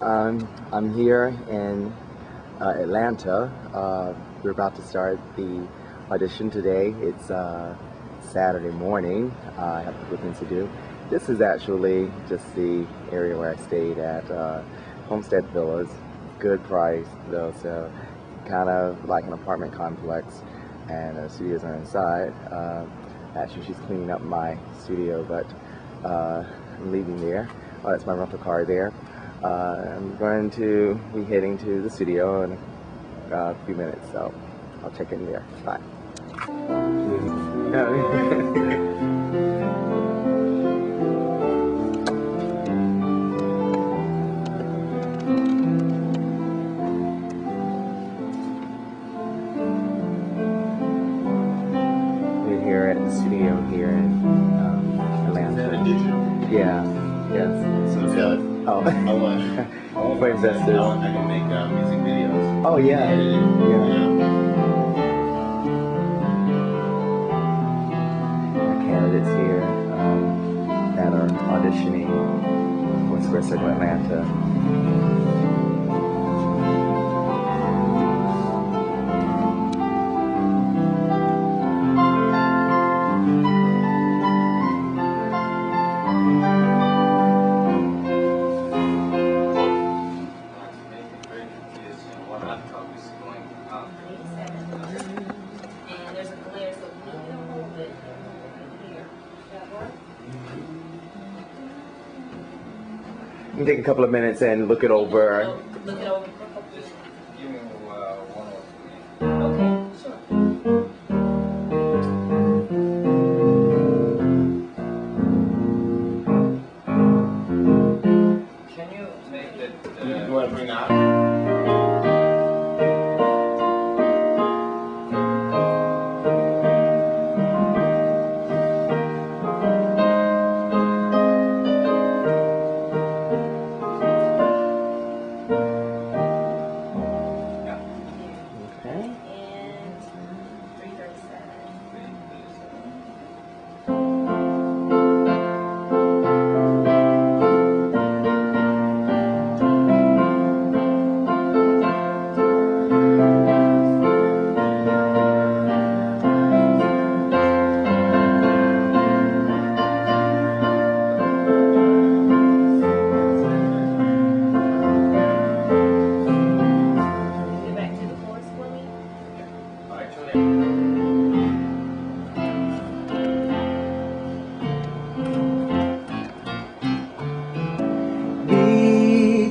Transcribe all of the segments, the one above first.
I'm here in Atlanta. We're about to start the audition today. It's Saturday morning. I have a couple of things to do. This is actually just the area where I stayed at Homestead Villas. Good price though, so kind of like an apartment complex, and the studios are inside. Actually, she's cleaning up my studio, but I'm leaving there. Oh, that's my rental car there. I'm going to be heading to the studio in a few minutes, so I'll check in there. Bye. We're here at the studio here in Atlanta. Yeah. Yes. So good. Oh. For investors. I can make music videos. Oh yeah. The candidates here that are auditioning for Square Circle Atlanta. You can take a couple of minutes and look it over. Look it over. Just give me one or two. Okay, sure. Can you make that? You want to bring out?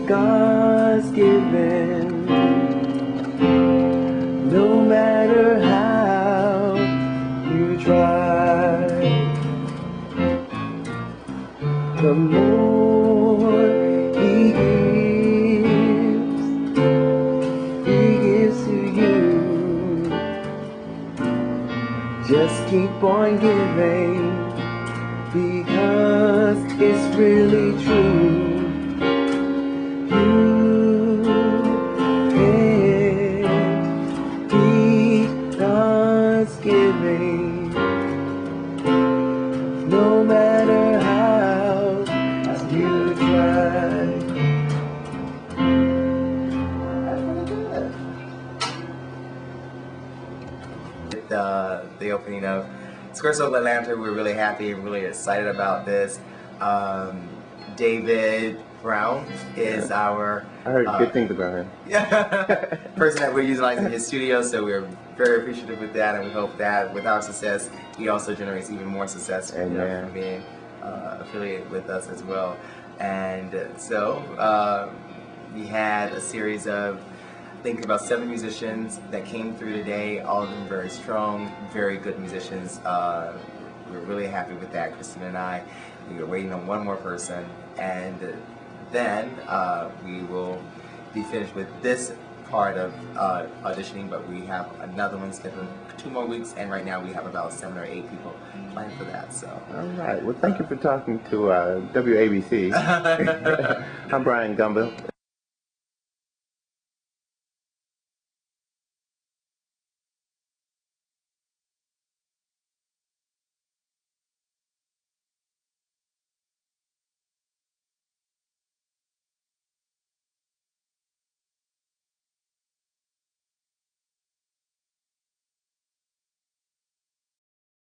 God's given, no matter how you try, the more He gives to you. Just keep on giving, because it's really true. Giving, no matter how you try. That's really good. The opening of Square Circle Atlanta, we're really happy, really excited about this. David Brown is our... I heard good things about him. Yeah, person that we're utilizing his studio, so we're very appreciative with that, and we hope that with our success, he also generates even more success from being affiliated with us as well. And so we had a series of, I think, about 7 musicians that came through today, all of them very strong, very good musicians. We're really happy with that, Kristen and I. We were waiting on one more person, and then we will be finished with this part of auditioning, but we have another one scheduled in 2 more weeks, and right now we have about 7 or 8 people planning for that. So. All right. Well, thank you for talking to WABC. I'm Brian Gumbel.